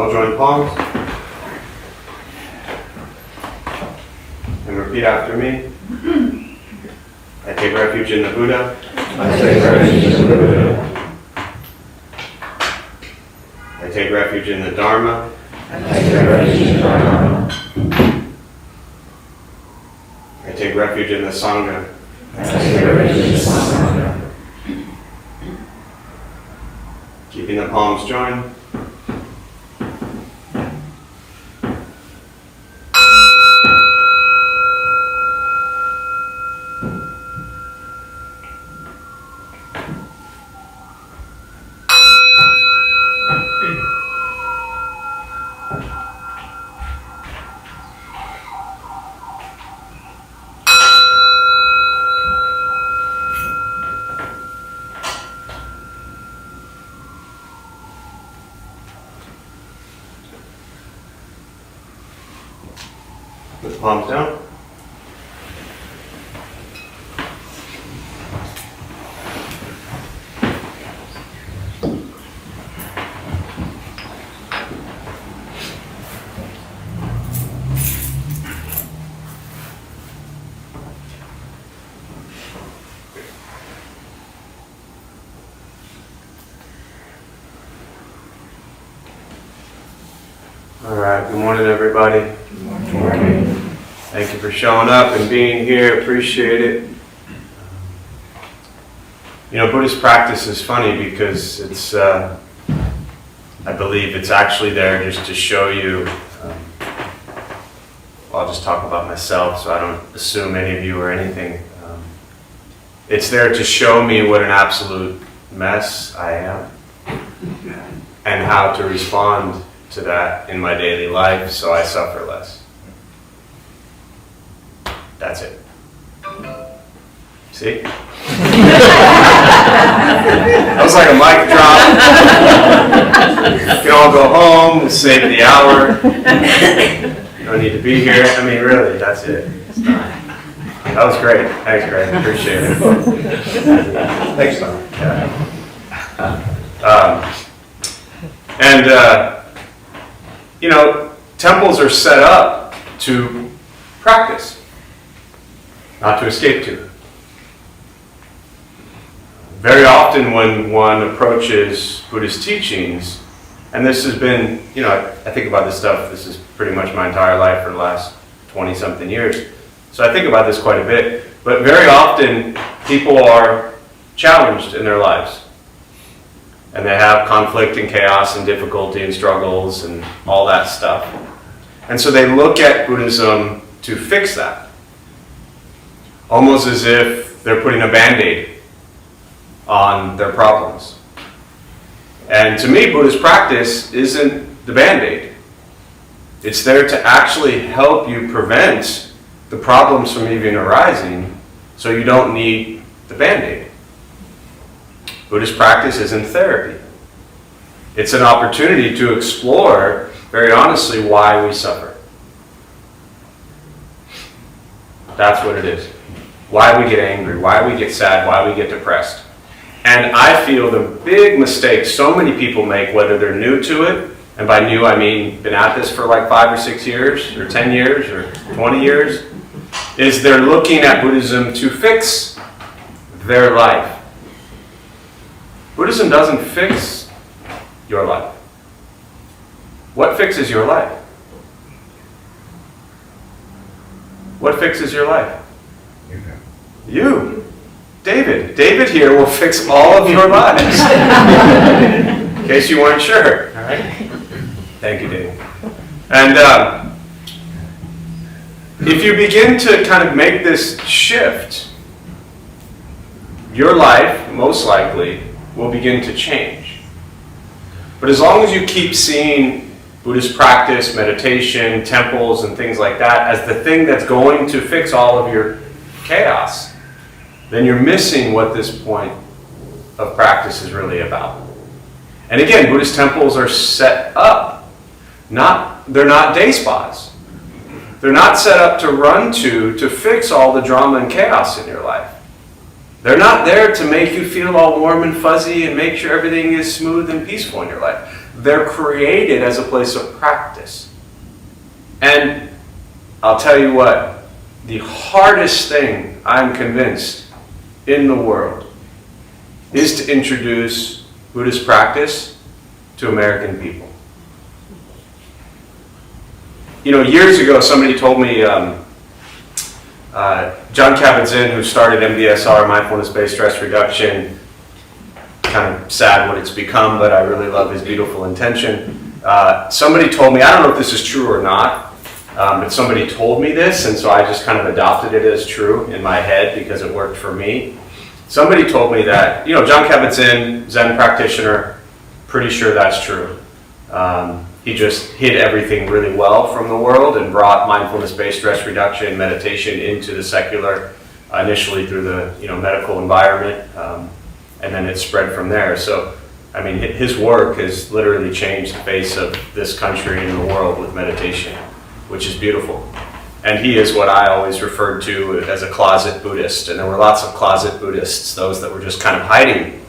All join palms. And repeat after me. I take refuge in the Buddha. I take refuge in the Buddha. I take refuge in the Dharma. I take refuge in the Dharma. I take refuge in the Sangha. I take refuge in the Sangha. Keeping the palms joined. Put the palms down. All right, good morning, everybody. Good morning. Thank you for showing up and being here. Appreciate it. You know, Buddhist practice is funny because it's, I believe it's actually there just to show you, I'll just talk about myself so I don't assume any of you or anything. It's there to show me what an absolute mess I am and how to respond to that in my daily life so I suffer less. That's it. See? That was like a mic drop. You can all go home, save the hour. You don't need to be here. I mean, really, that's it. It's done. That was great. Thanks, Greg. Appreciate it. Thanks, Tom. Yeah. You know, temples are set up to practice. Not to escape to. Very often when one approaches Buddhist teachings, and this has been, you know, I think about this stuff, this is pretty much my entire life for the last 20-something years. So I think about this quite a bit. But very often people are challenged in their lives. And they have conflict and chaos and difficulty and struggles and all that stuff. And so they look at Buddhism to fix that. Almost as if they're putting a Band-Aid on their problems. And to me, Buddhist practice isn't the Band-Aid. It's there to actually help you prevent the problems from even arising so you don't need the Band-Aid. Buddhist practice isn't therapy. It's an opportunity to explore, very honestly, why we suffer. That's what it is. Why we get angry, why we get sad, why we get depressed. And I feel the big mistake so many people make, whether they're new to it, and by new I mean been at this for like 5 or 6 years, or 10 years, or 20 years, is they're looking at Buddhism to fix their life. Buddhism doesn't fix your life. What fixes your life? What fixes your life? You. David. David here will fix all of your lives. In case you weren't sure. All right. Thank you, David. And if you begin to kind of make this shift, your life, most likely, will begin to change. But as long as you keep seeing Buddhist practice, meditation, temples, and things like that as the thing that's going to fix all of your chaos, then you're missing what this point of practice is really about. And again, Buddhist temples are set up. They're not day spas. They're not set up to run to fix all the drama and chaos in your life. They're not there to make you feel all warm and fuzzy and make sure everything is smooth and peaceful in your life. They're created as a place of practice. And I'll tell you what, the hardest thing, I'm convinced, in the world is to introduce Buddhist practice to American people. Years ago, somebody told me, John Kabat-Zinn, who started MBSR, Mindfulness-Based Stress Reduction, kind of sad what it's become, but I really love his beautiful intention. Somebody told me, I don't know if this is true or not, but somebody told me this, and so I just kind of adopted it as true in my head because it worked for me. Somebody told me that, John Kabat-Zinn, Zen practitioner, pretty sure that's true. He just hid everything really well from the world and brought mindfulness-based stress reduction, meditation into the secular, initially through the medical environment, and then it spread from there. So, his work has literally changed the face of this country and the world with meditation, which is beautiful. And he is what I always referred to as a closet Buddhist. And there were lots of closet Buddhists, those that were just kind of hiding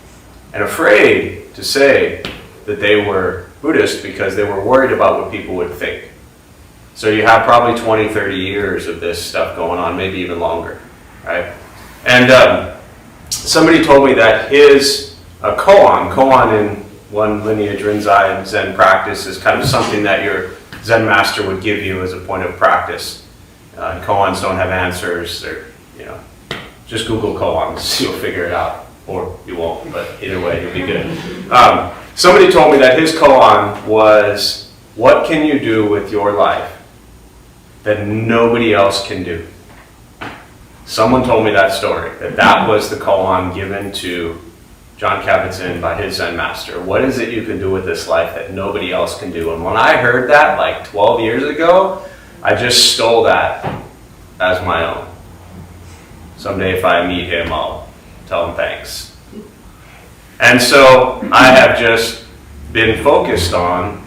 and afraid to say that they were Buddhist because they were worried about what people would think. So you have probably 20, 30 years of this stuff going on, maybe even longer, right? And somebody told me that his koan in one lineage, Rinzai Zen practice, is kind of something that your Zen master would give you as a point of practice. Koans don't have answers. They're, just Google koans, you'll figure it out, or you won't. But either way, you'll be good. Somebody told me that his koan was, "What can you do with your life that nobody else can do?" Someone told me that story. That was the koan given to John Kabat-Zinn by his Zen master. What is it you can do with this life that nobody else can do? And when I heard that like 12 years ago, I just stole that as my own. Someday if I meet him, I'll tell him thanks. And so I have just been focused on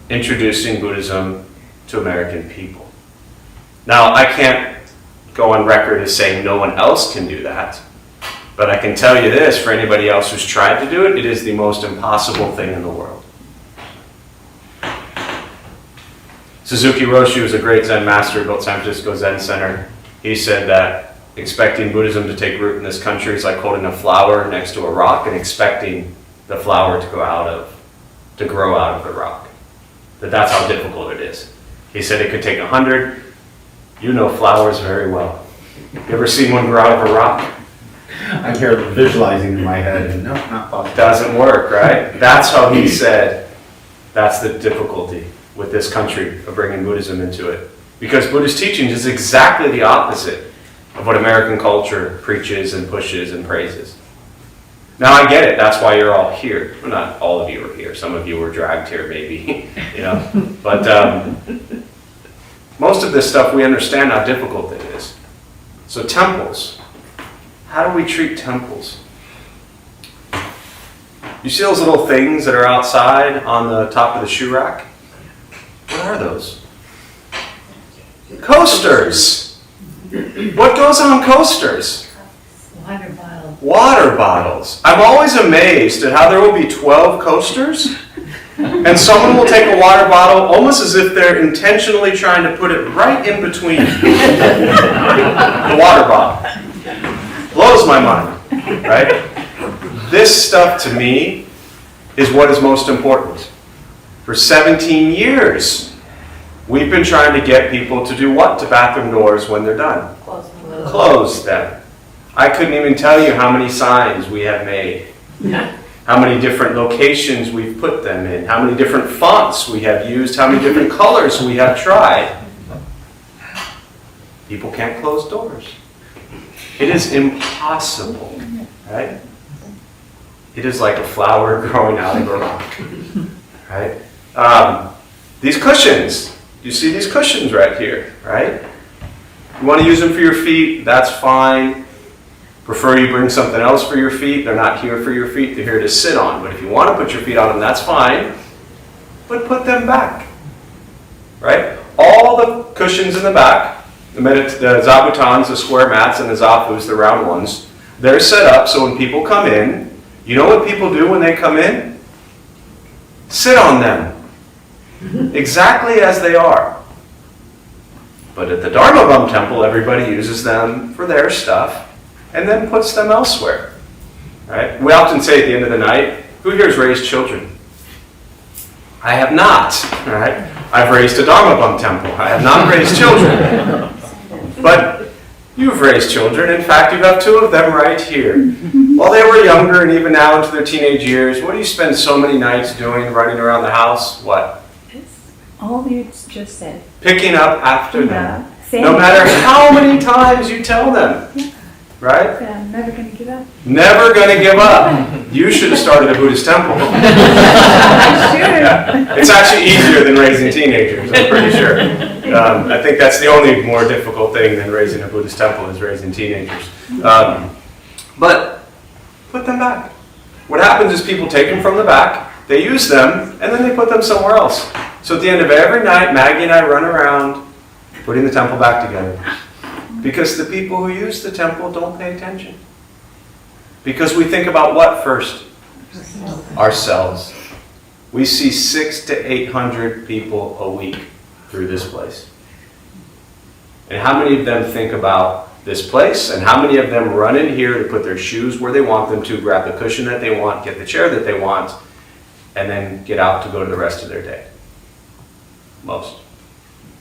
introducing Buddhism to American people. Now, I can't go on record as saying no one else can do that, but I can tell you this, for anybody else who's tried to do it, it is the most impossible thing in the world. Suzuki Roshi was a great Zen master who built San Francisco Zen Center. He said that expecting Buddhism to take root in this country is like holding a flower next to a rock and expecting the flower to grow out of the rock. That's how difficult it is. He said it could take 100. You know flowers very well. You ever seen one grow out of a rock? I'm here visualizing in my head, and no, not possible. Doesn't work, right? That's how he said that's the difficulty with this country of bringing Buddhism into it. Because Buddhist teachings is exactly the opposite of what American culture preaches and pushes and praises. Now I get it, that's why you're all here. Well, not all of you are here, some of you were dragged here maybe, But most of this stuff we understand how difficult it is. So temples, how do we treat temples? You see those little things that are outside on the top of the shoe rack? What are those? Coasters. What goes on coasters? Water bottle. Water bottles. I'm always amazed at how there will be 12 coasters and someone will take a water bottle almost as if they're intentionally trying to put it right in between the water bottle. Blows my mind, right? This stuff to me is what is most important. For 17 years, we've been trying to get people to do what to bathroom doors when they're done? Close them. I couldn't even tell you how many signs we have made. How many different locations we've put them in. How many different fonts we have used. How many different colors we have tried. People can't close doors. It is impossible, right? It is like a flower growing out of a rock, right? These cushions, you see these cushions right here, right? You want to use them for your feet, that's fine. Prefer you bring something else for your feet. They're not here for your feet, they're here to sit on. But if you want to put your feet on them, that's fine. But put them back, right? All the cushions in the back, the zabutons, the square mats, and the zafus, the round ones, they're set up so when people come in, you know what people do when they come in? sit on them exactly as they are. But at the Dharma Bum Temple, everybody uses them for their stuff and then puts them elsewhere. Right? We often say at the end of the night, who here has raised children? I have not. Right? I've raised a Dharma Bum Temple. I have not raised children. But you've raised children. In fact, you have 2 of them right here. While they were younger and even now into their teenage years, what do you spend so many nights doing, running around the house? What? All you just said. Picking up after them. Same. No matter how many times you tell them. Right? I'm never going to give up. Never going to give up. You should have started a Buddhist temple. I should. Yeah. It's actually easier than raising teenagers, I'm pretty sure. I think that's the only more difficult thing than raising a Buddhist temple is raising teenagers. But put them back. What happens is people take them from the back, they use them, and then they put them somewhere else. So at the end of every night, Maggie and I run around putting the temple back together. Because the people who use the temple don't pay attention. Because we think about what first? Ourselves. We see 600 to 800 people a week through this place. And how many of them think about this place? And how many of them run in here to put their shoes where they want them to, grab the cushion that they want, get the chair that they want, and then get out to go to the rest of their day? Most.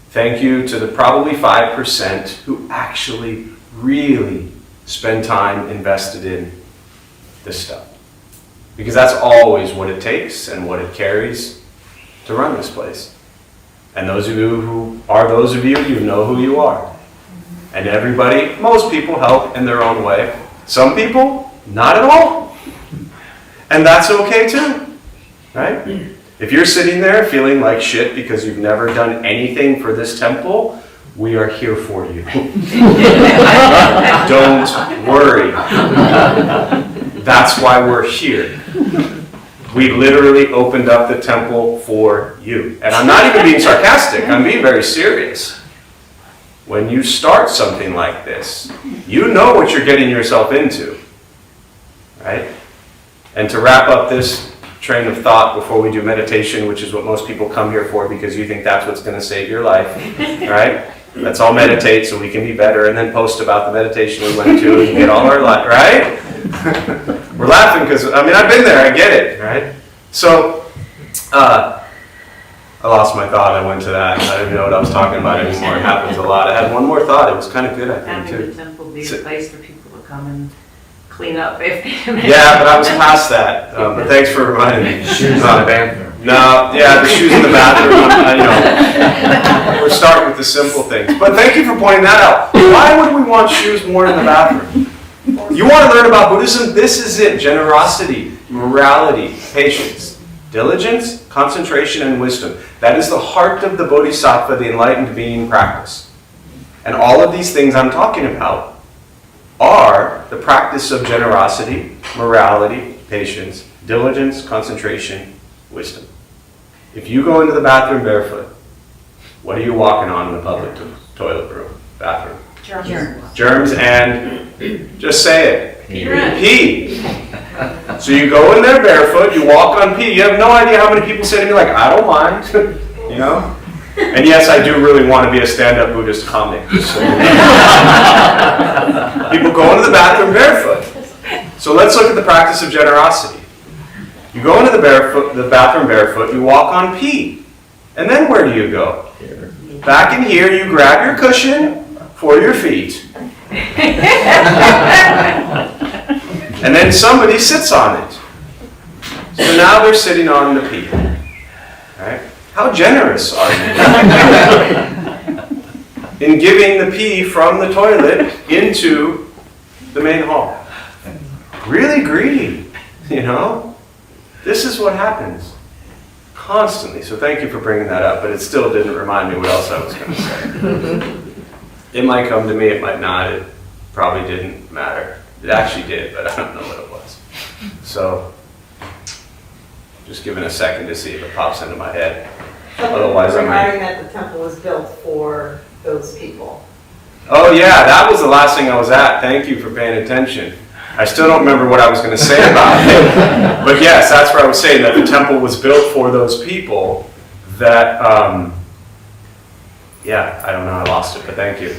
Thank you to the probably 5% who actually really spend time invested in this stuff. Because that's always what it takes and what it carries to run this place. And those of you who are those of you, you know who you are. And everybody, most people help in their own way. Some people, not at all. And that's okay too, right? If you're sitting there feeling like shit because you've never done anything for this temple, we are here for you. Don't worry. That's why we're here. We literally opened up the temple for you. And I'm not even being sarcastic, I'm being very serious. When you start something like this, you know what you're getting yourself into, right? And to wrap up this train of thought before we do meditation, which is what most people come here for because you think that's what's going to save your life, right? Let's all meditate so we can be better and then post about the meditation we went to and get all our life, right? We're laughing because, I mean, I've been there, I get it, right? So, I lost my thought, I went to that, I didn't know what I was talking about anymore. It happens a lot. I had one more thought, it was kind of good, I think, Having too. the temple be a place for people to come and clean up if they Yeah, but I was past that. But thanks for reminding me. Shoes in the bathroom. No, yeah, the shoes in the bathroom. We're starting with the simple things. But thank you for pointing that out. Why would we want shoes more in the bathroom? You want to learn about Buddhism? This is it. Generosity, morality, patience, diligence, concentration, and wisdom. That is the heart of the Bodhisattva, the enlightened being practice. And all of these things I'm talking about are the practice of generosity, morality, patience, diligence, concentration, wisdom. If you go into the bathroom barefoot, what are you walking on in the public toilet room, bathroom? Germs and, just say it, pee. So you go in there barefoot, you walk on pee. You have no idea how many people say to me like, I don't mind, you know? And yes, I do really want to be a stand-up Buddhist comic. People go into the bathroom barefoot. So let's look at the practice of generosity. You go into the bathroom barefoot, you walk on pee. And then where do you go? Back in here, you grab your cushion for your feet. And then somebody sits on it. So now they're sitting on the pee. Right? How generous are you in giving the pee from the toilet into the main hall? Really greedy, you know? This is what happens constantly. So thank you for bringing that up, but it still didn't remind me what else I was going to say. It might come to me, it might not. It probably didn't matter. It actually did, but I don't know what it was. So, just giving a second to see if it pops into my head. Otherwise, I might. Reminding that the temple was built for those people. Oh yeah, that was the last thing I was at. Thank you for paying attention. I still don't remember what I was going to say about it. But yes, that's where I was saying that the temple was built for those people that, yeah, I don't know, I lost it, but thank you.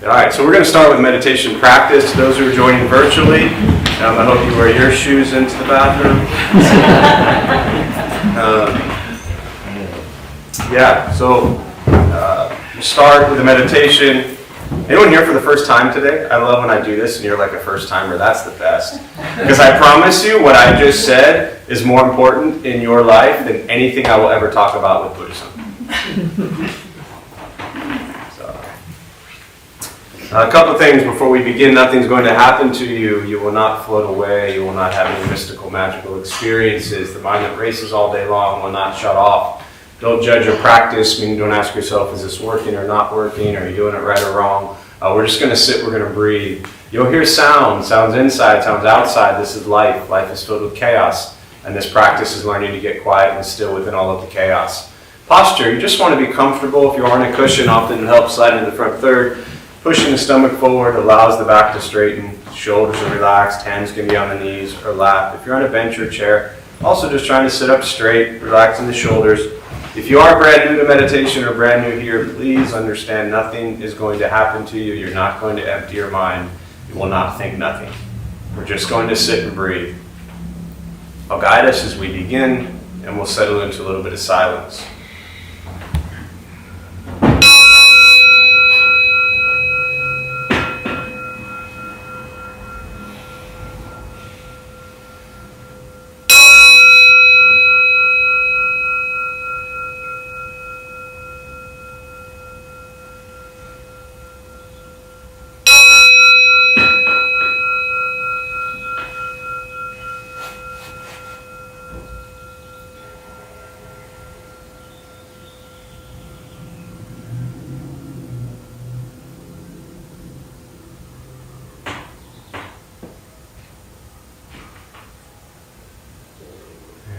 All right, so we're going to start with meditation practice. Those who are joining virtually, I hope you wear your shoes into the bathroom. Yeah, so start with a meditation. Anyone here for the first time today? I love when I do this and you're like a first timer. That's the best. Because I promise you what I just said is more important in your life than anything I will ever talk about with Buddhism. A couple of things before we begin. Nothing's going to happen to you. You will not float away. You will not have any mystical, magical experiences. The mind that races all day long will not shut off. Don't judge your practice. Meaning, don't ask yourself, is this working or not working? Are you doing it right or wrong? We're just going to sit. We're going to breathe. You'll hear sounds inside, sounds outside. This is life. Life is filled with chaos. And this practice is learning to get quiet and still within all of the chaos. Posture. You just want to be comfortable. If you're on a cushion, often it helps slide into the front third. Pushing the stomach forward allows the back to straighten, shoulders are relaxed, hands can be on the knees or lap. If you're on a bench or chair, also just trying to sit up straight, relaxing the shoulders. If you are brand new to meditation or brand new here, please understand nothing is going to happen to you. You're not going to empty your mind. You will not think nothing. We're just going to sit and breathe. I'll guide us as we begin, and we'll settle into a little bit of silence.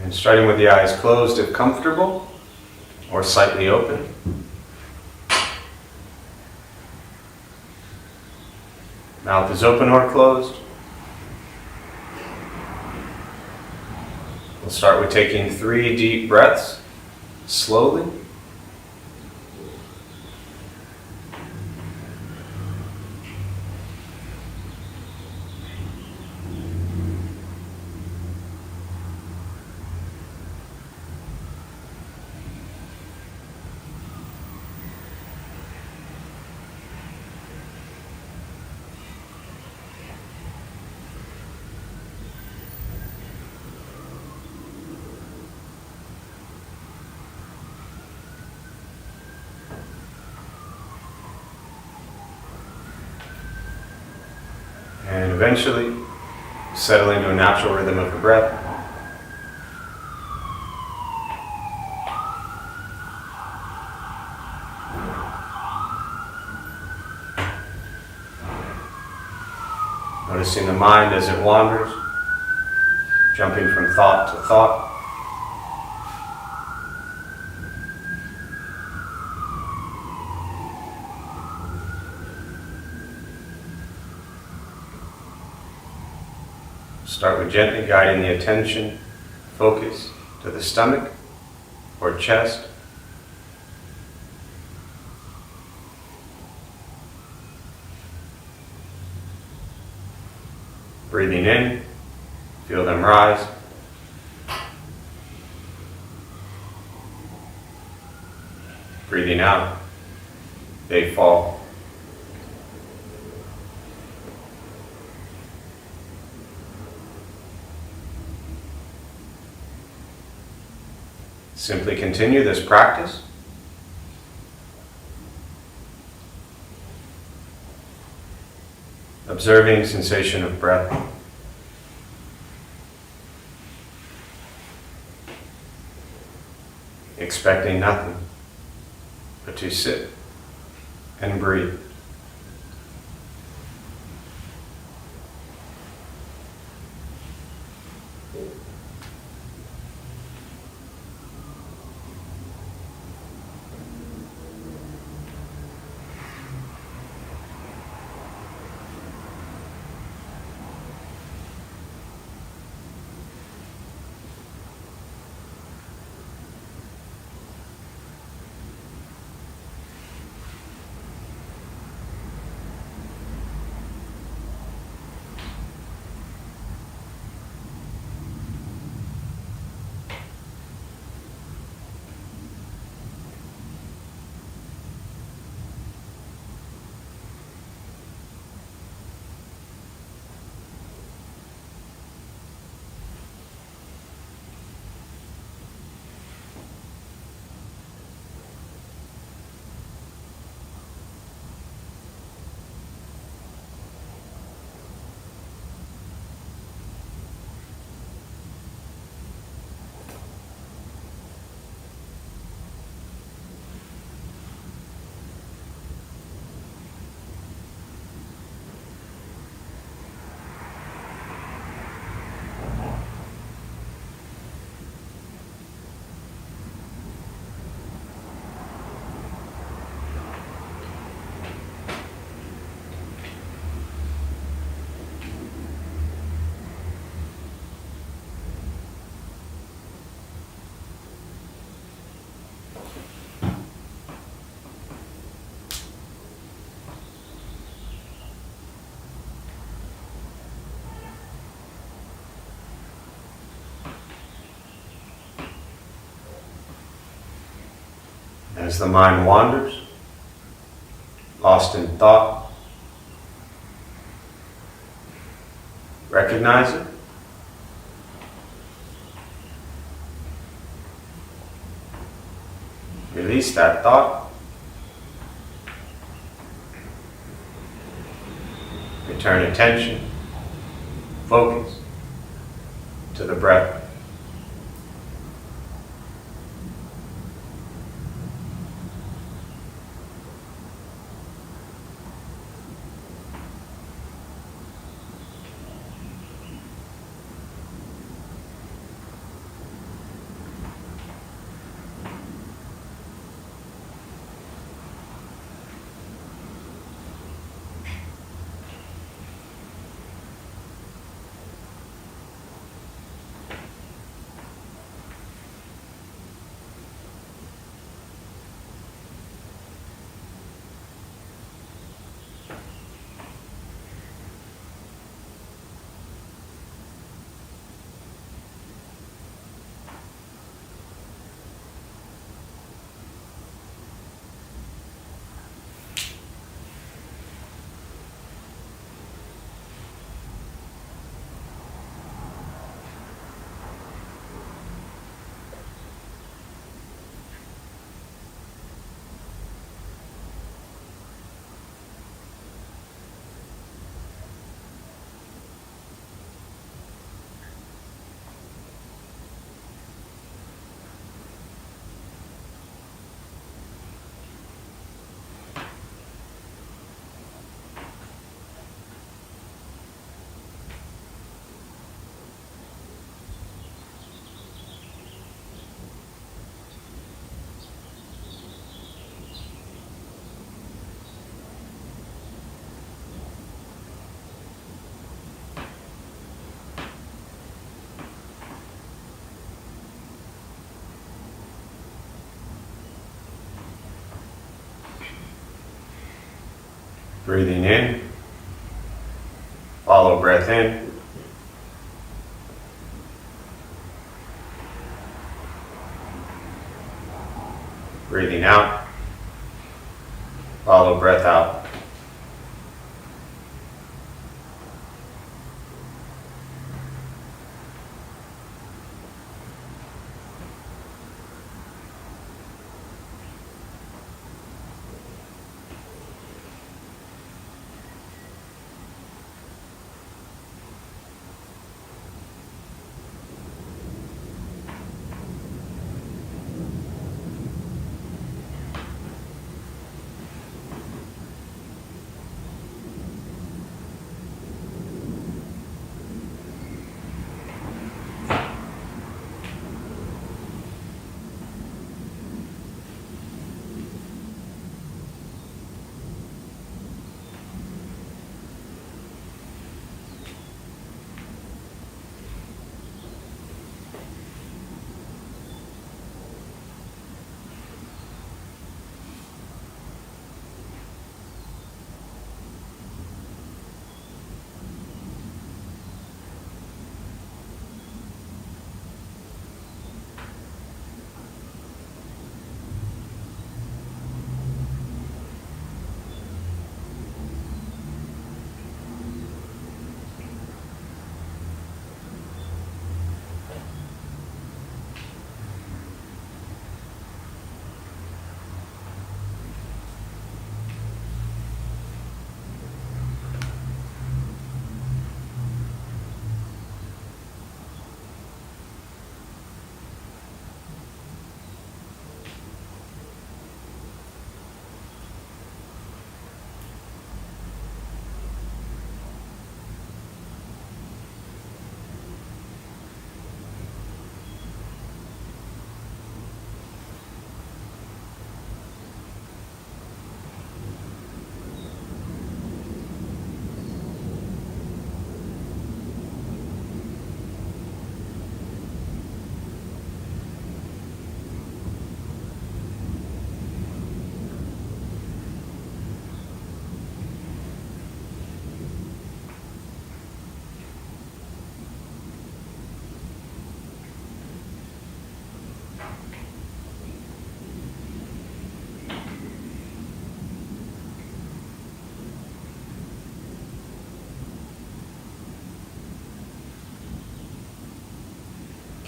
And starting with the eyes closed if comfortable, or slightly open. Mouth is open or closed. We'll start with taking 3 deep breaths, slowly. And eventually settle into a natural rhythm of the breath. Noticing the mind as it wanders, jumping from thought to thought. Start with gently guiding the attention, focus to the stomach or chest. Breathing in, feel them rise. Breathing out, they fall. Simply continue this practice. Observing sensation of breath. Expecting nothing but to sit and breathe. As the mind wanders, lost in thought, recognize it. Release that thought. Return attention, focus to the breath. Breathing in, follow breath in. Breathing out, follow breath out.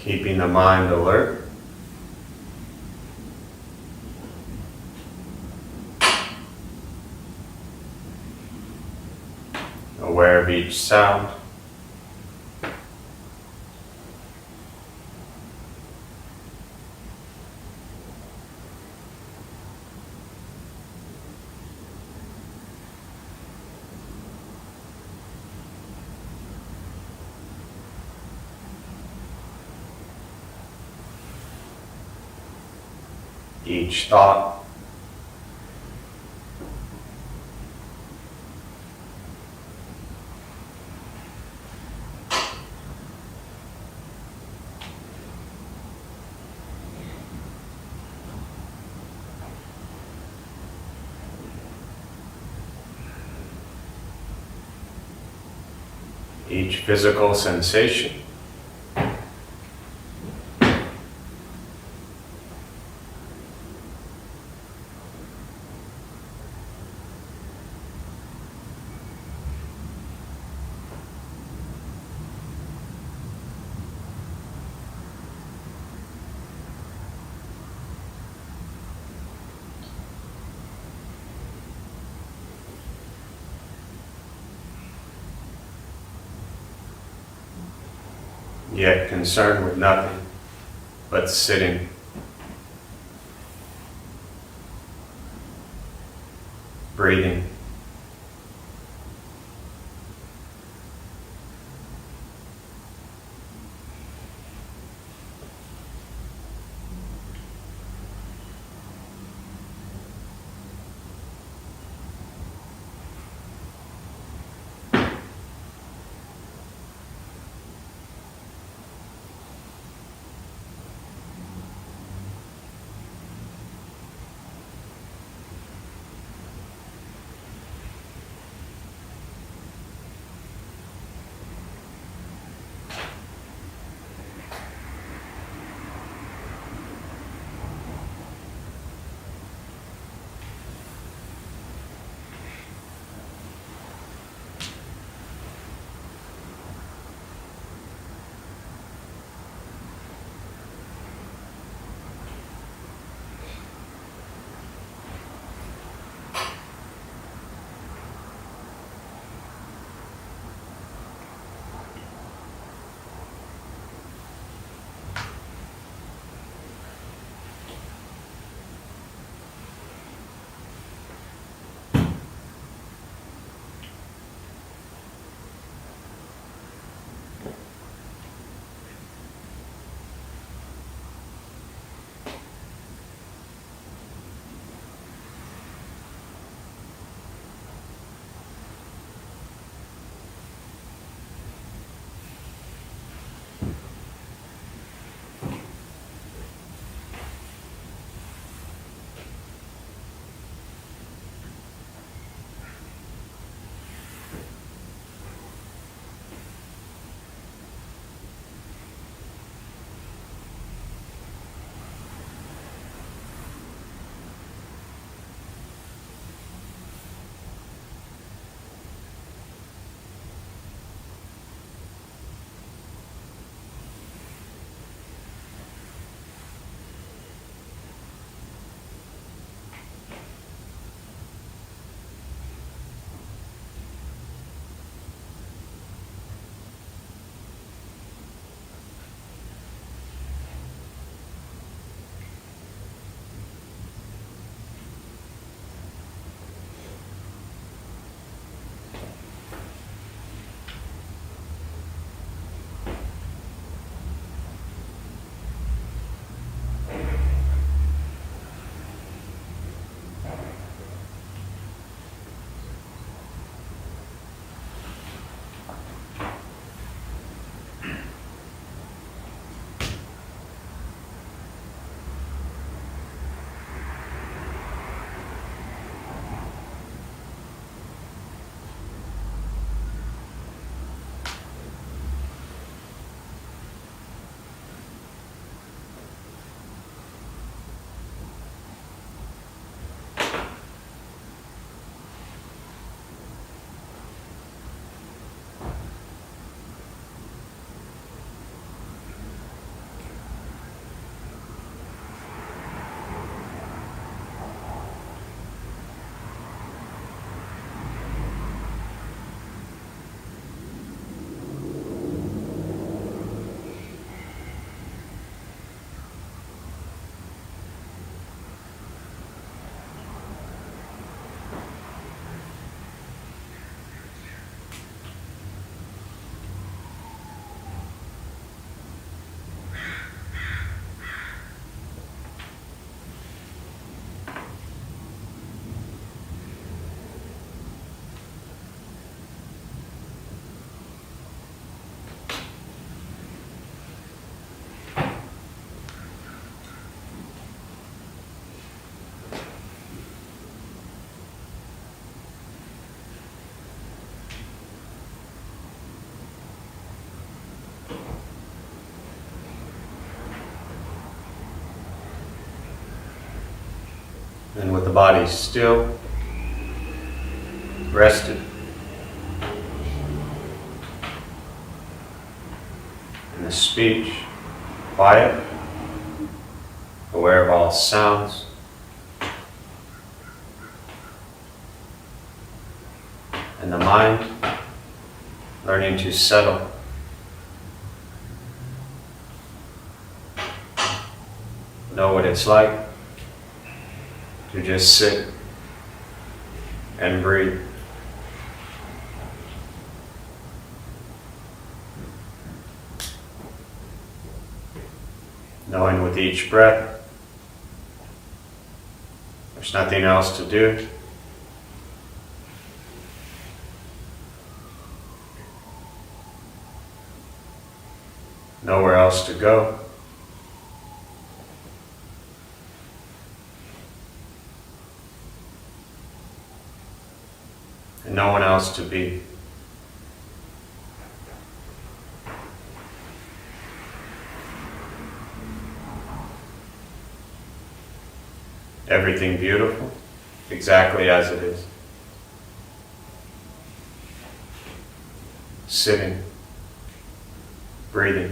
Keeping the mind alert. Aware of each sound. Each thought. Each physical sensation. Yet concerned with nothing but sitting. Breathing. the body still, rested, and the speech quiet, aware of all sounds. And the mind learning to settle. Know what it's like to just sit and breathe. Knowing with each breath, there's nothing else to do. Nowhere else to go. And no one else to be. Everything beautiful, exactly as it is. Sitting, breathing.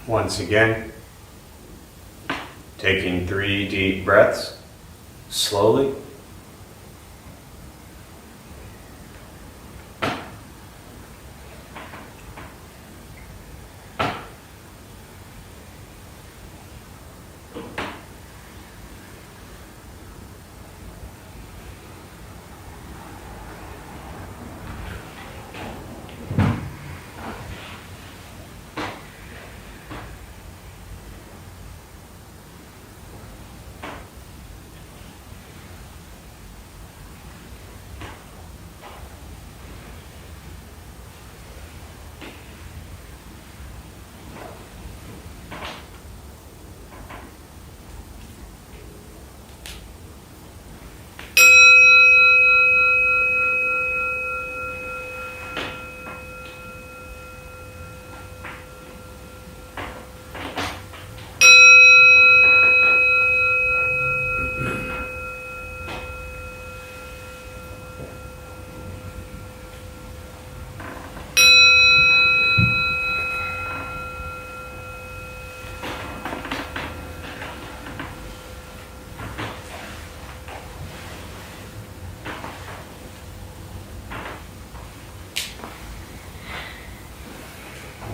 Once again, taking 3 deep breaths, slowly.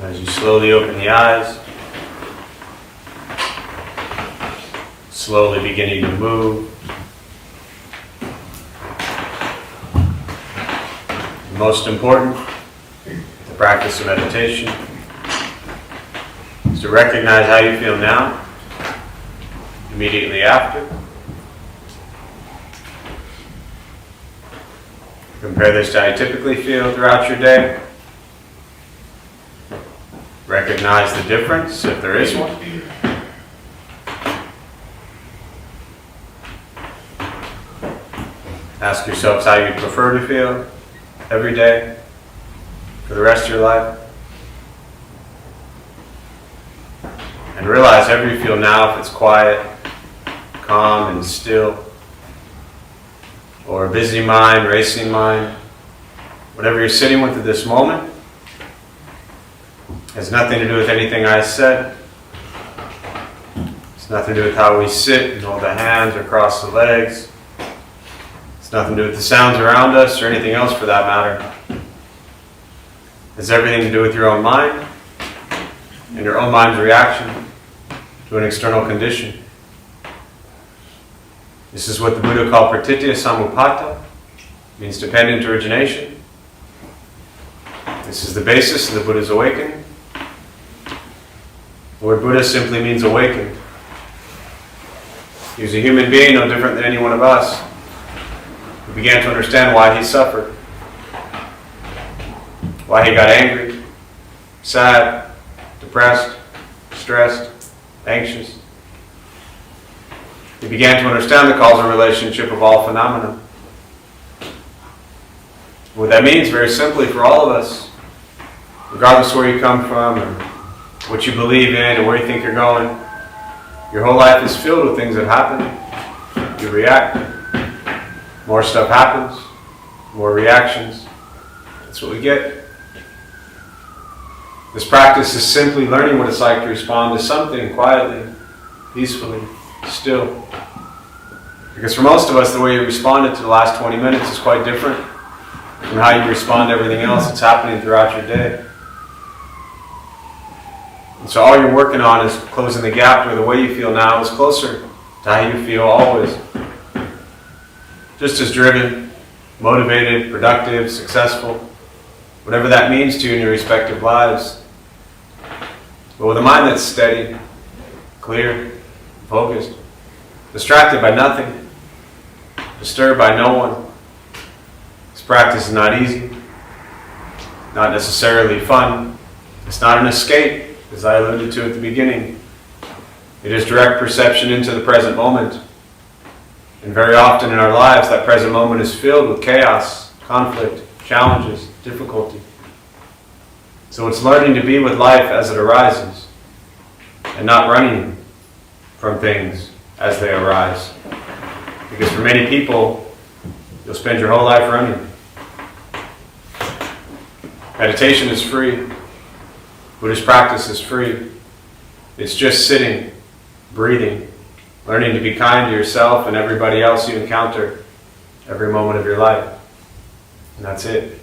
As you slowly open the eyes, slowly beginning to move. Most important, the practice of meditation is to recognize how you feel now, immediately after. Compare this to how you typically feel throughout your day. Recognize the difference, if there is one. Ask yourselves how you prefer to feel every day for the rest of your life. And realize however you feel now, if it's quiet, calm and still, or a busy mind, racing mind, whatever you're sitting with at this moment, has nothing to do with anything I said. It's nothing to do with how we sit and hold the hands or cross the legs. It's nothing to do with the sounds around us or anything else for that matter. It's everything to do with your own mind and your own mind's reaction to an external condition. This is what the Buddha called pratitya samuppada, means dependent origination. This is the basis of the Buddha's awakening. The word Buddha simply means awakened. He was a human being, no different than any one of us, who began to understand why he suffered, why he got angry, sad, depressed, stressed, anxious. He began to understand the causal relationship of all phenomena. What that means, very simply, for all of us, regardless where you come from, or what you believe in, or where you think you're going, your whole life is filled with things that happen. You react. More stuff happens. More reactions. That's what we get. This practice is simply learning what it's like to respond to something quietly, peacefully, still. Because for most of us, the way you responded to the last 20 minutes is quite different from how you respond to everything else that's happening throughout your day. And so all you're working on is closing the gap where the way you feel now is closer to how you feel always. Just as driven, motivated, productive, successful, whatever that means to you in your respective lives. But with a mind that's steady, clear, focused, distracted by nothing, disturbed by no one. This practice is not easy, not necessarily fun. It's not an escape, as I alluded to at the beginning. It is direct perception into the present moment. And very often in our lives, that present moment is filled with chaos, conflict, challenges, difficulty. So it's learning to be with life as it arises, and not running from things as they arise. Because for many people, you'll spend your whole life running. Meditation is free. Buddhist practice is free. It's just sitting, breathing, learning to be kind to yourself and everybody else you encounter every moment of your life. And that's it.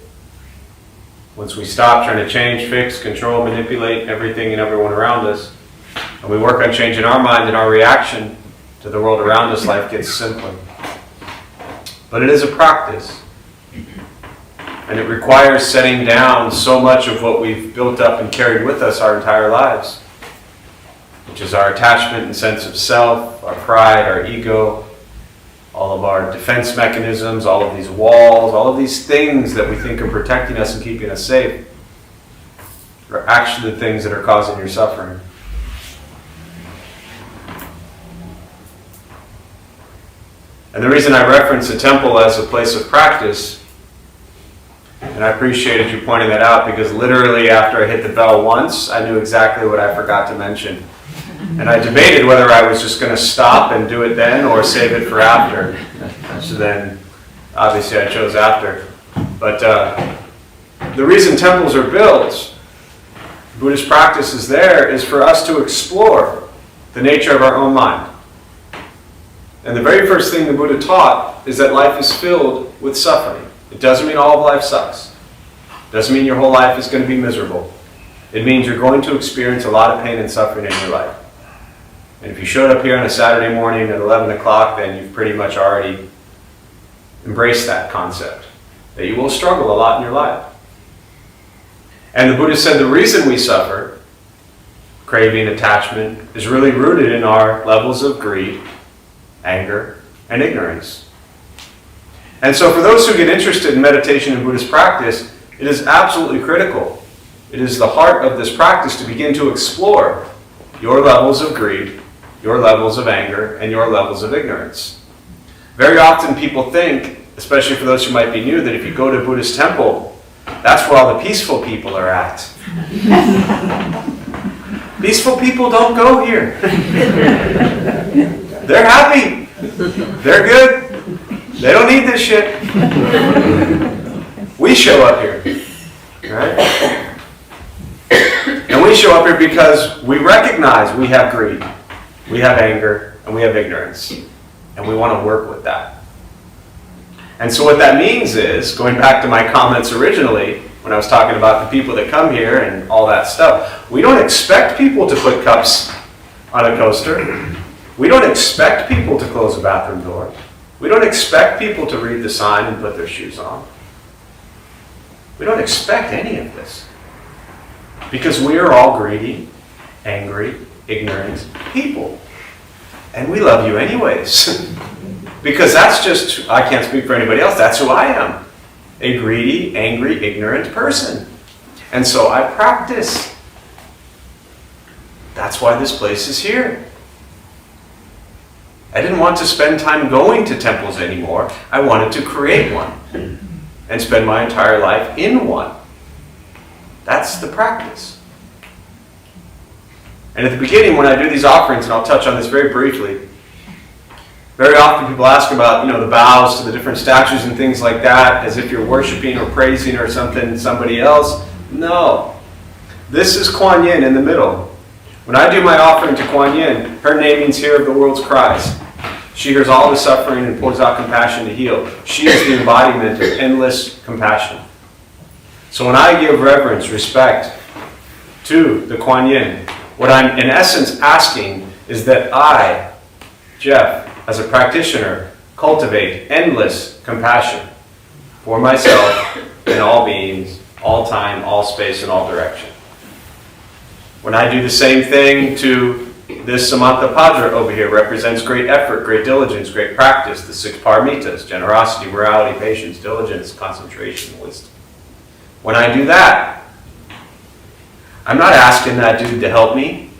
Once we stop trying to change, fix, control, manipulate everything and everyone around us, and we work on changing our mind and our reaction to the world around us, life gets simpler. But it is a practice. And it requires setting down so much of what we've built up and carried with us our entire lives, which is our attachment and sense of self, our pride, our ego, all of our defense mechanisms, all of these walls, all of these things that we think are protecting us and keeping us safe are actually the things that are causing your suffering. And the reason I reference the temple as a place of practice, and I appreciated you pointing that out, because literally after I hit the bell once, I knew exactly what I forgot to mention. And I debated whether I was just going to stop and do it then or save it for after. So then, obviously I chose after. But the reason temples are built, Buddhist practice is there, is for us to explore the nature of our own mind. And the very first thing the Buddha taught is that life is filled with suffering. It doesn't mean all of life sucks. It doesn't mean your whole life is going to be miserable. It means you're going to experience a lot of pain and suffering in your life. And if you showed up here on a Saturday morning at 11 o'clock, then you've pretty much already embraced that concept, that you will struggle a lot in your life. And the Buddha said the reason we suffer, craving, attachment, is really rooted in our levels of greed, anger, and ignorance. And so for those who get interested in meditation and Buddhist practice, it is absolutely critical. It is the heart of this practice to begin to explore your levels of greed, your levels of anger, and your levels of ignorance. Very often people think, especially for those who might be new, that if you go to a Buddhist temple, that's where all the peaceful people are at. Peaceful people don't go here. They're happy. They're good. They don't need this shit. We show up here. Right? And we show up here because we recognize we have greed, we have anger, and we have ignorance. And we want to work with that. And so what that means is, going back to my comments originally, when I was talking about the people that come here and all that stuff, we don't expect people to put cups on a coaster. We don't expect people to close a bathroom door. We don't expect people to read the sign and put their shoes on. We don't expect any of this. Because we are all greedy, angry, ignorant people. And we love you anyways. Because that's just, I can't speak for anybody else, that's who I am. A greedy, angry, ignorant person. And so I practice. That's why this place is here. I didn't want to spend time going to temples anymore. I wanted to create one and spend my entire life in one. That's the practice. And at the beginning, when I do these offerings, and I'll touch on this very briefly, very often people ask about, the bows to the different statues and things like that, as if you're worshiping or praising or somebody else. No. This is Kuan Yin in the middle. When I do my offering to Kuan Yin, her namings here of the world's cries. She hears all the suffering and pours out compassion to heal. She is the embodiment of endless compassion. So when I give reverence, respect to the Kuan Yin, what I'm in essence asking is that I, Jeff, as a practitioner, cultivate endless compassion for myself and all beings, all time, all space, and all direction. When I do the same thing to this Samantapadra over here, represents great effort, great diligence, great practice, the 6 Paramitas, generosity, morality, patience, diligence, concentration, wisdom. When I do that, I'm not asking that dude to help me.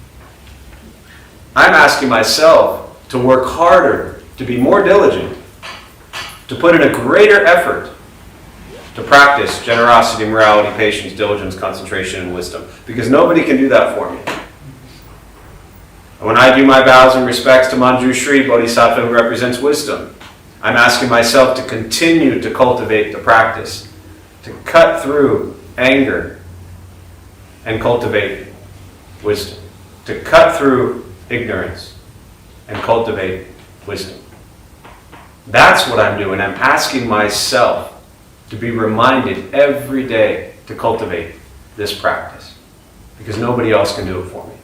I'm asking myself to work harder, to be more diligent, to put in a greater effort to practice generosity, morality, patience, diligence, concentration, and wisdom. Because nobody can do that for me. And when I do my vows and respects to Manju Shri, Bodhisattva who represents wisdom, I'm asking myself to continue to cultivate the practice, to cut through anger and cultivate wisdom, to cut through ignorance and cultivate wisdom. That's what I'm doing. I'm asking myself to be reminded every day to cultivate this practice, because nobody else can do it for me.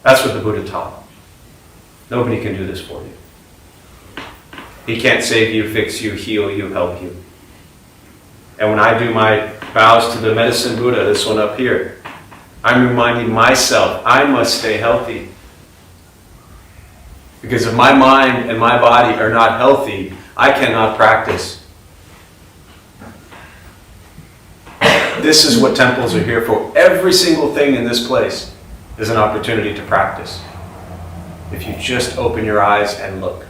That's what the Buddha taught. Nobody can do this for you. He can't save you, fix you, heal you, help you. And when I do my vows to the medicine Buddha, this one up here, I'm reminding myself I must stay healthy. Because if my mind and my body are not healthy, I cannot practice. This is what temples are here for. Every single thing in this place is an opportunity to practice. If you just open your eyes and look.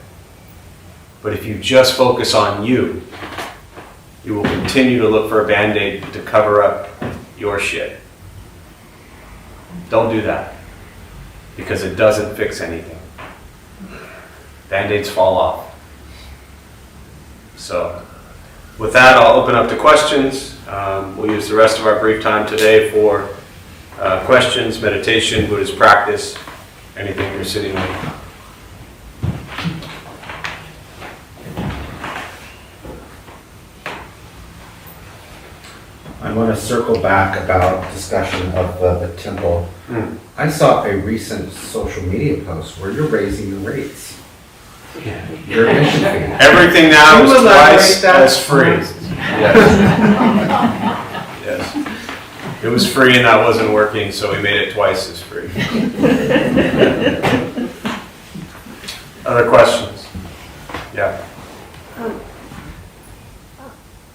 But if you just focus on you, you will continue to look for a Band-Aid to cover up your shit. Don't do that, because it doesn't fix anything. Band-Aids fall off. So, with that, I'll open up to questions. We'll use the rest of our brief time today for questions, meditation, Buddhist practice, anything you're sitting with. I want to circle back about discussion of the temple. I saw a recent social media post where you're raising the rates. Your admission fee. Everything now is Can you twice elaborate that? as free. Yes. Yes. It was free and that wasn't working, so we made it twice as free. Other questions? Yeah.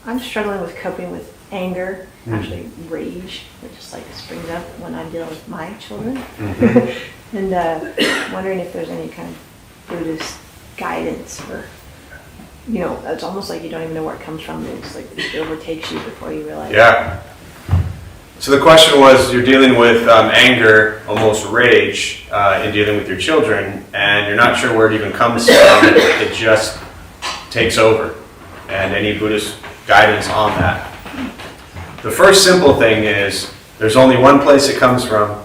I'm struggling with coping with anger, actually rage, that just like springs up when I'm dealing with my children. Mm-hmm. And wondering if there's any kind of Buddhist guidance or, it's almost like you don't even know where it comes from. It's like it overtakes you before you realize. Yeah. So the question was, you're dealing with anger, almost rage, in dealing with your children, and you're not sure where it even comes from. It just takes over. And any Buddhist guidance on that. The first simple thing is, there's only one place it comes from.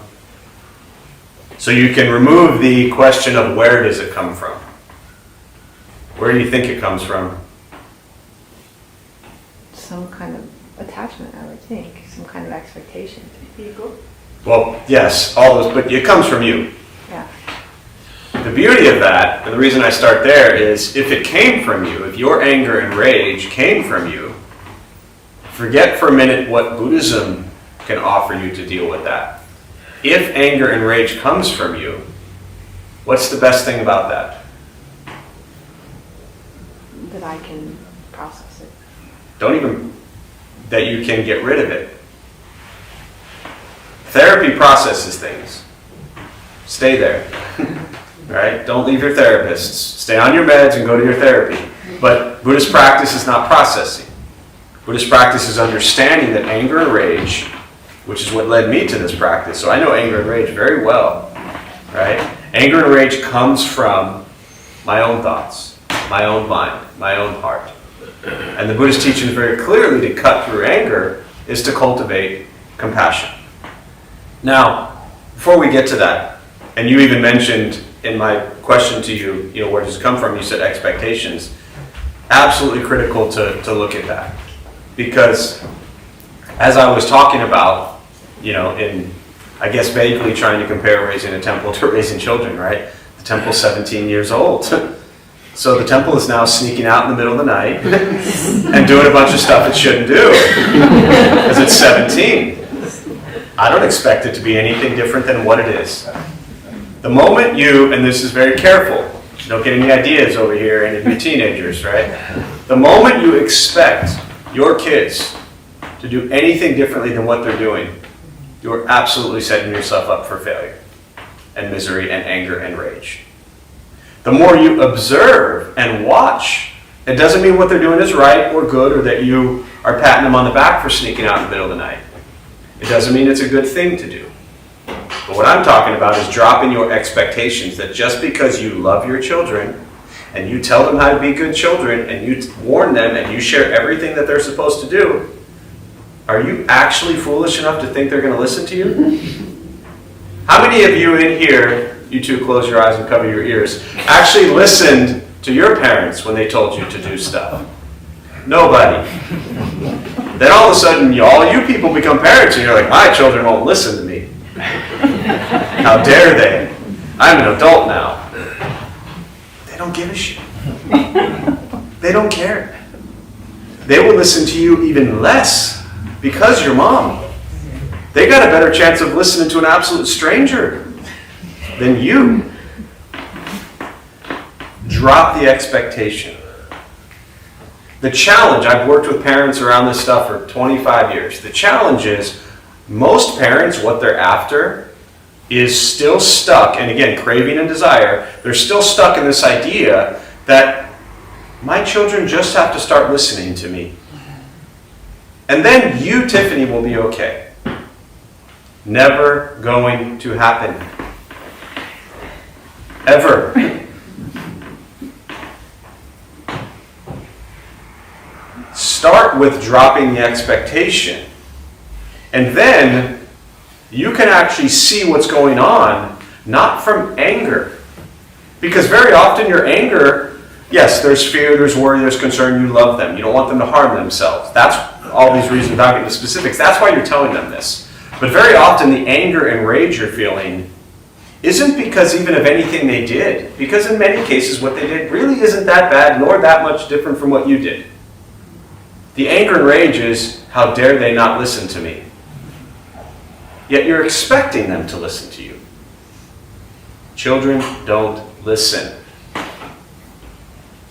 So you can remove the question of where does it come from. Where do you think it comes from? Some kind of attachment, I would think. Some kind of expectation. Ego. Well, yes, all those, but it comes from you. Yeah. The beauty of that, and the reason I start there, is if it came from you, if your anger and rage came from you, forget for a minute what Buddhism can offer you to deal with that. If anger and rage comes from you, what's the best thing about that? That I can process it. That you can get rid of it. Therapy processes things. Stay there. right? Don't leave your therapists. Stay on your meds and go to your therapy. But Buddhist practice is not processing. Buddhist practice is understanding that anger and rage, which is what led me to this practice. So I know anger and rage very well, right? Anger and rage comes from my own thoughts, my own mind, my own heart. And the Buddhist teaching very clearly to cut through anger is to cultivate compassion. Now, before we get to that, and you even mentioned in my question to you, where does it come from? You said expectations. Absolutely critical to look at that. Because as I was talking about, in, I guess, vaguely trying to compare raising a temple to raising children, right? The temple's 17 years old. So the temple is now sneaking out in the middle of the night and doing a bunch of stuff it shouldn't do because it's 17. I don't expect it to be anything different than what it is. The moment you, and this is very careful, don't get any ideas over here, any of you teenagers, right? The moment you expect your kids to do anything differently than what they're doing, you're absolutely setting yourself up for failure and misery and anger and rage. The more you observe and watch, it doesn't mean what they're doing is right or good or that you are patting them on the back for sneaking out in the middle of the night. It doesn't mean it's a good thing to do. But what I'm talking about is dropping your expectations that just because you love your children and you tell them how to be good children and you warn them and you share everything that they're supposed to do, are you actually foolish enough to think they're going to listen to you? How many of you in here, you two close your eyes and cover your ears, actually listened to your parents when they told you to do stuff? Nobody. Then all of a sudden, all you people become parents and you're like, my children won't listen to me. How dare they? I'm an adult now. They don't give a shit. They don't care. They will listen to you even less because you're mom. They got a better chance of listening to an absolute stranger than you. Drop the expectation. The challenge, I've worked with parents around this stuff for 25 years. The challenge is most parents, what they're after is still stuck, and again, craving and desire, they're still stuck in this idea that my children just have to start listening to me. And then you, Tiffany, will be okay. Never going to happen. Ever. Start with dropping the expectation. And then you can actually see what's going on, not from anger. Because very often your anger, yes, there's fear, there's worry, there's concern, you love them. You don't want them to harm themselves. That's all these reasons without getting into specifics. That's why you're telling them this. But very often the anger and rage you're feeling isn't because even of anything they did. Because in many cases what they did really isn't that bad, nor that much different from what you did. The anger and rage is, how dare they not listen to me? Yet you're expecting them to listen to you. Children don't listen.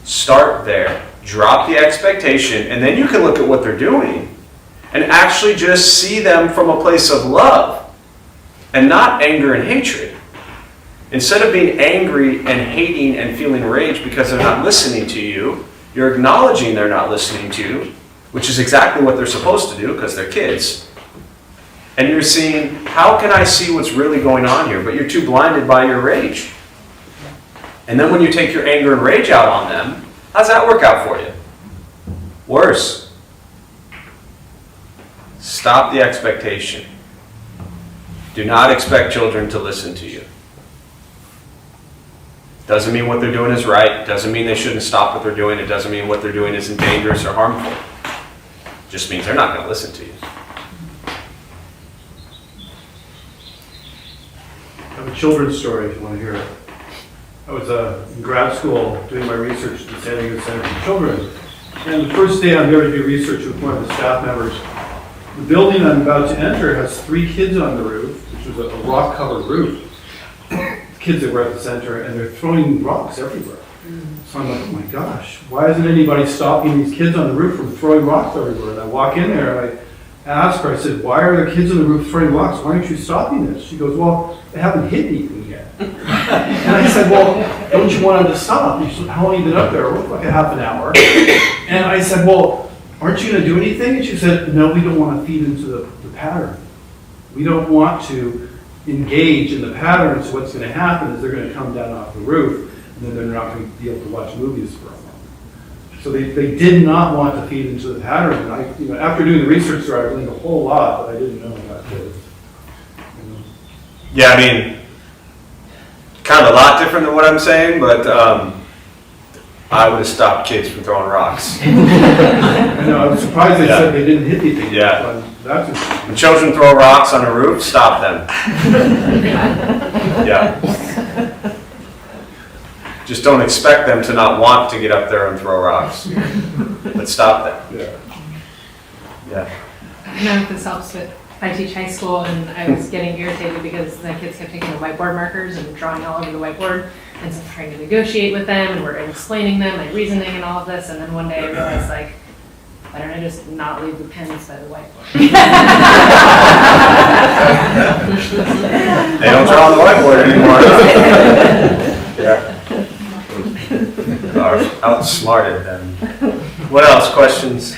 Start there. Drop the expectation, and then you can look at what they're doing and actually just see them from a place of love and not anger and hatred. Instead of being angry and hating and feeling rage because they're not listening to you, you're acknowledging they're not listening to you, which is exactly what they're supposed to do because they're kids. And you're seeing, how can I see what's really going on here? But you're too blinded by your rage. And then when you take your anger and rage out on them, how's that work out for you? Worse. Stop the expectation. Do not expect children to listen to you. Doesn't mean what they're doing is right. Doesn't mean they shouldn't stop what they're doing. It doesn't mean what they're doing isn't dangerous or harmful. Just means they're not going to listen to you. I have a children's story if you want to hear it. I was in grad school doing my research at the San Diego Center for Children. And the first day I'm there to do research with one of the staff members, the building I'm about to enter has 3 kids on the roof, which was a rock-covered roof. Kids that were at the center, and they're throwing rocks everywhere. So I'm like, oh my gosh, why isn't anybody stopping these kids on the roof from throwing rocks everywhere? And I walk in there and I asked her, I said, why are there kids on the roof throwing rocks? Why aren't you stopping this? She goes, well, they haven't hit anything yet. And I said, well, don't you want them to stop? She said, how long have you been up there? Oh, like a half an hour. And I said, well, aren't you going to do anything? And she said, no, we don't want to feed into the pattern. We don't want to engage in the pattern. So what's going to happen is they're going to come down off the roof, and then they're not going to be able to watch movies for a while. So they did not want to feed into the pattern. And I, after doing the research there, I learned a whole lot that I didn't know about kids. Yeah, I mean, kind of a lot different than what I'm saying, but I would have stopped kids from throwing rocks. I know, I was surprised they said they didn't hit anything. Yeah. That's interesting. When children throw rocks on a roof, stop them. Yeah. Just don't expect them to not want to get up there and throw rocks. But stop them. Yeah. Yeah. I don't know if this helps, but I teach high school and I was getting irritated because the kids kept taking the whiteboard markers and drawing all over the whiteboard. And so I'm trying to negotiate with them and we're explaining them, my reasoning and all of this. And then one day I realized, like, why don't I just not leave the pens by the whiteboard? They don't draw on the whiteboard anymore. Yeah. Are outsmarted them. What else? Questions?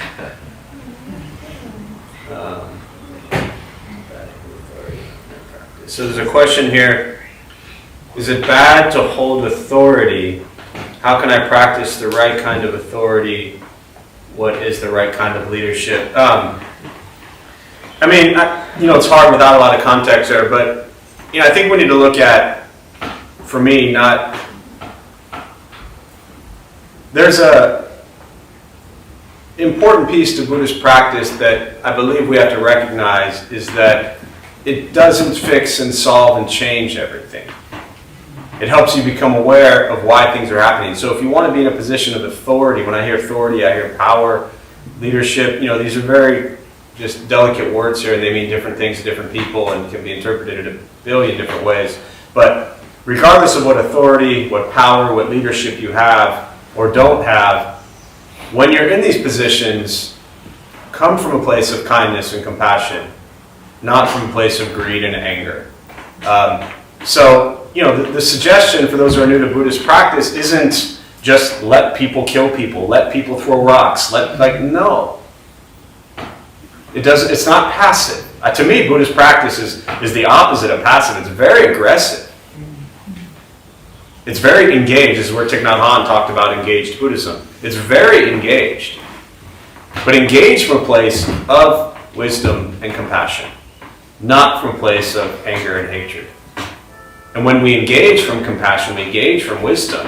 So there's a question here. Is it bad to hold authority? How can I practice the right kind of authority? What is the right kind of leadership? I mean, it's hard without a lot of context there, but, I think we need to look at, for me, there's a important piece to Buddhist practice that I believe we have to recognize is that it doesn't fix and solve and change everything. It helps you become aware of why things are happening. So if you want to be in a position of authority, when I hear authority, I hear power, leadership. These are very just delicate words here, and they mean different things to different people and can be interpreted in a billion different ways. But regardless of what authority, what power, what leadership you have or don't have, when you're in these positions, come from a place of kindness and compassion, not from a place of greed and anger. The suggestion for those who are new to Buddhist practice isn't just let people kill people, let people throw rocks, no. It's not passive. To me, Buddhist practice is the opposite of passive. It's very aggressive. It's very engaged. This is where Thich Nhat Hanh talked about engaged Buddhism. It's very engaged. But engaged from a place of wisdom and compassion, not from a place of anger and hatred. And when we engage from compassion, we engage from wisdom,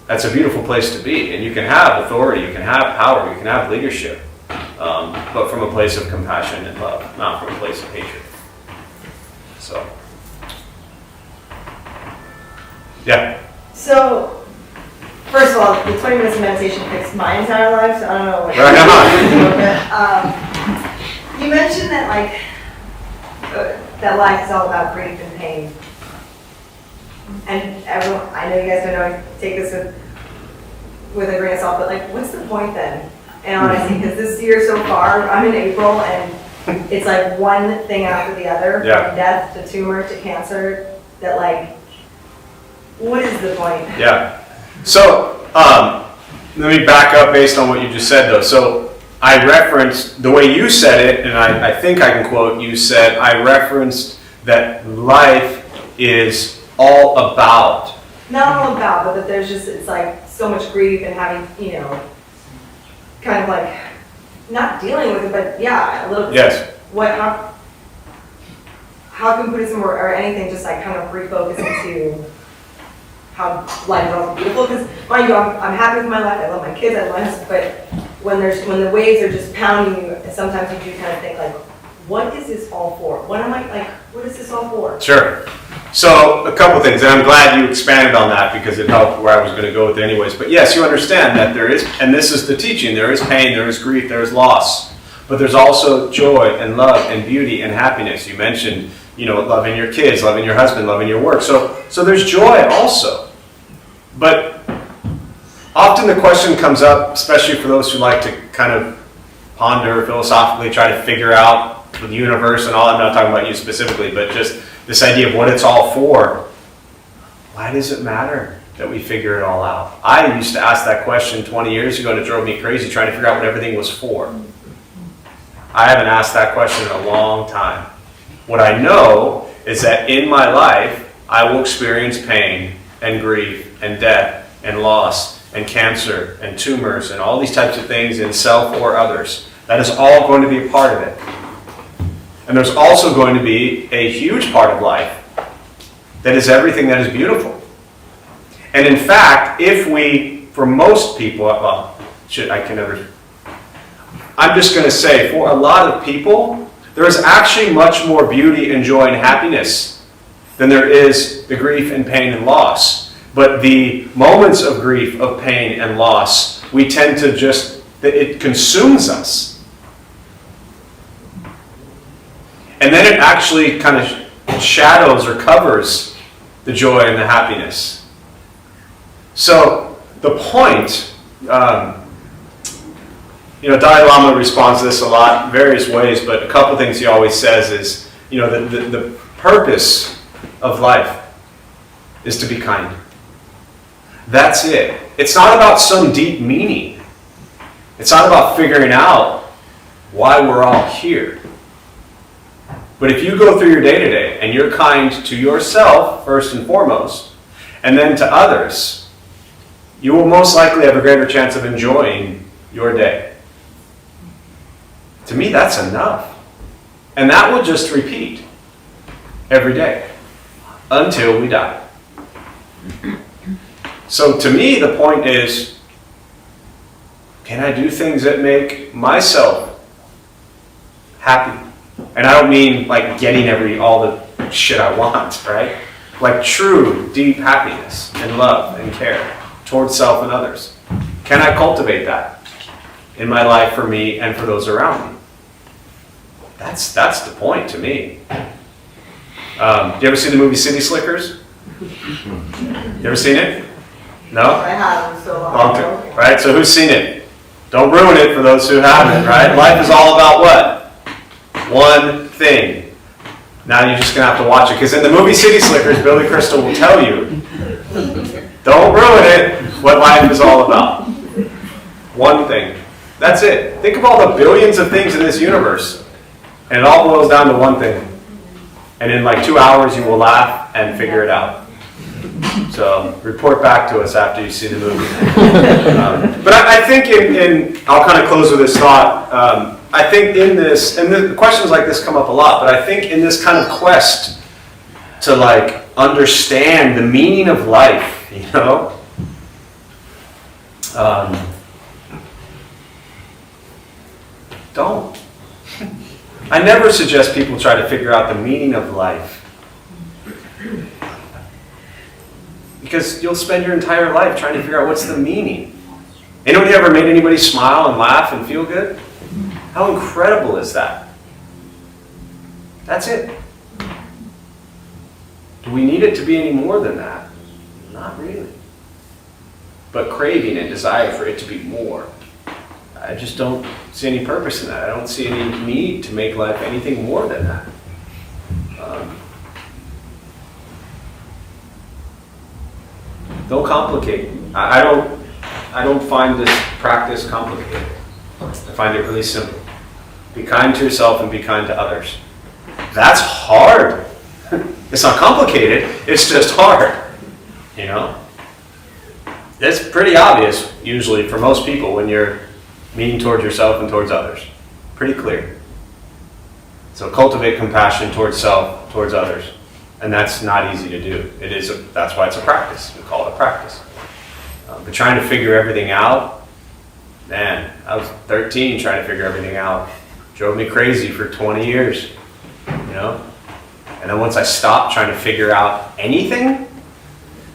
that's a beautiful place to be. And you can have authority, you can have power, you can have leadership, but from a place of compassion and love, not from a place of hatred. So, yeah. So, first of all, the 20 minutes of meditation fixed my entire life, so I don't know what you mentioned that that life is all about grief and pain. And everyone, I know you guys don't know, take this with a grain of salt, but what's the point then? And honestly, because this year so far, I'm in April, and it's one thing after the other, from death to tumor to cancer, that what is the point? Yeah. So, let me back up based on what you just said, though. So, I referenced, the way you said it, and I think I can quote, you said, I referenced that life is all about. Not all about, but that there's just, it's so much grief and having, kind of not dealing with it, but yeah, a little bit. Yes. How can Buddhism or anything just kind of refocus into how life is also beautiful? Because mind you, I'm happy with my life. I love my kids. I love my husband. But when the waves are just pounding you, sometimes you do kind of think what is this all for? What is this all for? Sure. So a couple things, and I'm glad you expanded on that because it helped where I was going to go with it anyways. But yes, you understand that there is, and this is the teaching, there is pain, there is grief, there is loss. But there's also joy and love and beauty and happiness. You mentioned, loving your kids, loving your husband, loving your work. So there's joy also. But often the question comes up, especially for those who like to kind of ponder philosophically, try to figure out the universe and all. I'm not talking about you specifically, but just this idea of what it's all for. Why does it matter that we figure it all out? I used to ask that question 20 years ago and it drove me crazy trying to figure out what everything was for. I haven't asked that question in a long time. What I know is that in my life, I will experience pain and grief and death and loss and cancer and tumors and all these types of things in self or others. That is all going to be a part of it. And there's also going to be a huge part of life that is everything that is beautiful. And in fact, if we, for most people, I'm just going to say, for a lot of people, there is actually much more beauty and joy and happiness than there is the grief and pain and loss. But the moments of grief, of pain and loss, we tend to it consumes us. And then it actually kind of shadows or covers the joy and the happiness. So the point, Dalai Lama responds to this a lot, various ways, but a couple things he always says is, the purpose of life is to be kind. That's it. It's not about some deep meaning. It's not about figuring out why we're all here. But if you go through your day-to-day and you're kind to yourself, first and foremost, and then to others, you will most likely have a greater chance of enjoying your day. To me, that's enough. And that will just repeat every day until we die. So to me, the point is, can I do things that make myself happy? And I don't mean like getting all the shit I want, right? Like true, deep happiness and love and care towards self and others. Can I cultivate that in my life for me and for those around me? That's the point to me. You ever see the movie City Slickers? You ever seen it? No? I haven't, so Long time. Right? So who's seen it? Don't ruin it for those who haven't, right? Life is all about what? One thing. Now you're just going to have to watch it. Because in the movie City Slickers, Billy Crystal will tell you, don't ruin it, what life is all about. One thing. That's it. Think of all the billions of things in this universe. And it all boils down to one thing. And in like 2 hours, you will laugh and figure it out. So report back to us after you see the movie. But I think I'll kind of close with this thought. I think in this, and the questions like this come up a lot, but I think in this kind of quest to like understand the meaning of life, don't. I never suggest people try to figure out the meaning of life. Because you'll spend your entire life trying to figure out what's the meaning. Anybody ever made anybody smile and laugh and feel good? How incredible is that? That's it. Do we need it to be any more than that? Not really. But craving and desire for it to be more. I just don't see any purpose in that. I don't see any need to make life anything more than that. Don't complicate. I don't find this practice complicated. I find it really simple. Be kind to yourself and be kind to others. That's hard. It's not complicated. It's just hard. It's pretty obvious, usually, for most people when you're mean towards yourself and towards others. Pretty clear. So cultivate compassion towards self, towards others. And that's not easy to do. That's why it's a practice. We call it a practice. But trying to figure everything out, man, I was 13 trying to figure everything out. Drove me crazy for 20 years, And then once I stopped trying to figure out anything,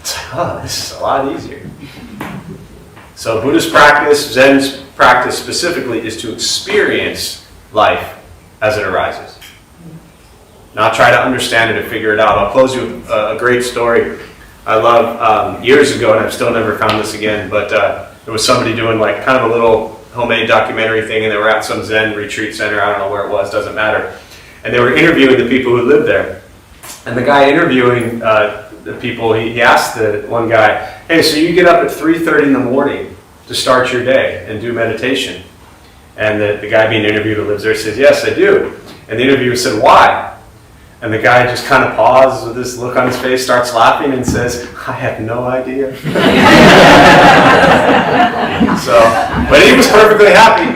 this is a lot easier. So Buddhist practice, Zen's practice specifically, is to experience life as it arises. Not try to understand it or figure it out. I'll close you with a great story I love. Years ago, and I've still never found this again, but there was somebody doing like kind of a little homemade documentary thing, and they were at some Zen retreat center. I don't know where it was, doesn't matter. And they were interviewing the people who lived there. And the guy interviewing the people, he asked the one guy, hey, so you get up at 3:30 in the morning to start your day and do meditation? And the guy being interviewed who lives there says, yes, I do. And the interviewer said, why? And the guy just kind of pauses with this look on his face, starts laughing and says, I have no idea. But he was perfectly happy.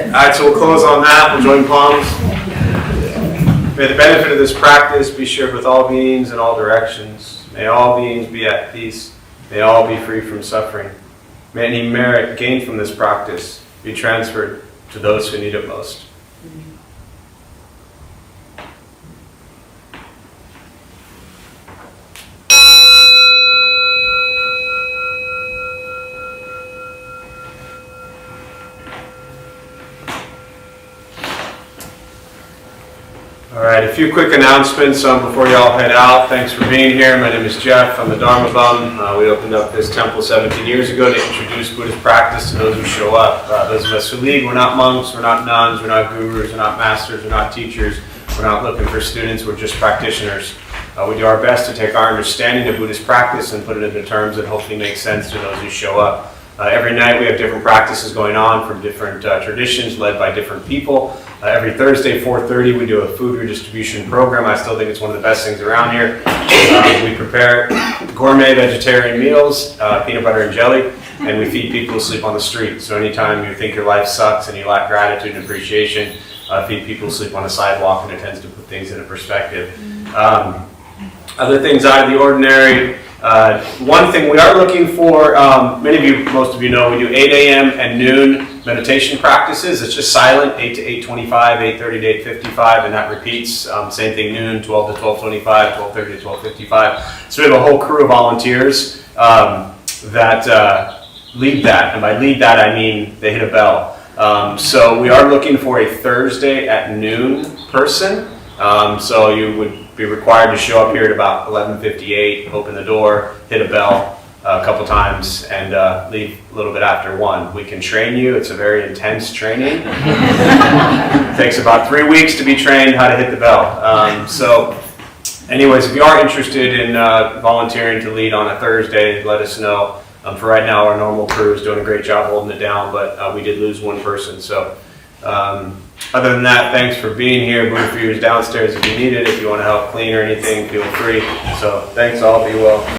All right, so we'll close on that. We'll join palms. May the benefit of this practice be shared with all beings in all directions. May all beings be at peace. May all be free from suffering. May any merit gained from this practice be transferred to those who need it most. All right, a few quick announcements before y'all head out. Thanks for being here. My name is Jeff. I'm the Dharma Bum. We opened up this temple 17 years ago to introduce Buddhist practice to those who show up. Those of us who lead, we're not monks, we're not nuns, we're not gurus, we're not masters, we're not teachers. We're not looking for students, we're just practitioners. We do our best to take our understanding of Buddhist practice and put it into terms that hopefully make sense to those who show up. Every night we have different practices going on from different traditions led by different people. Every Thursday, 4:30, we do a food redistribution program. I still think it's one of the best things around here. We prepare gourmet vegetarian meals, peanut butter and jelly, and we feed people who sleep on the street. So anytime you think your life sucks and you lack gratitude and appreciation, feed people who sleep on the sidewalk, and it tends to put things into perspective. Other things out of the ordinary. One thing we are looking for, most of you know, we do 8 a.m. and noon meditation practices. It's just silent, 8 to 8:25, 8:30 to 8:55, and that repeats. Same thing, noon, 12 to 12:25, 12:30 to 12:55. So we have a whole crew of volunteers that lead that, and by lead that I mean they hit a bell. So we are looking for a Thursday at noon person. So you would be required to show up here at about 11:58, open the door, hit a bell a couple times, and leave a little bit after 1. We can train you. It's a very intense training. It takes about 3 weeks to be trained how to hit the bell. So anyways, if you are interested in volunteering to lead on a Thursday, let us know. For right now, our normal crew is doing a great job holding it down, but we did lose one person. So other than that, thanks for being here. Blue for you is downstairs if you need it. If you want to help clean or anything, feel free. So thanks all. Be well.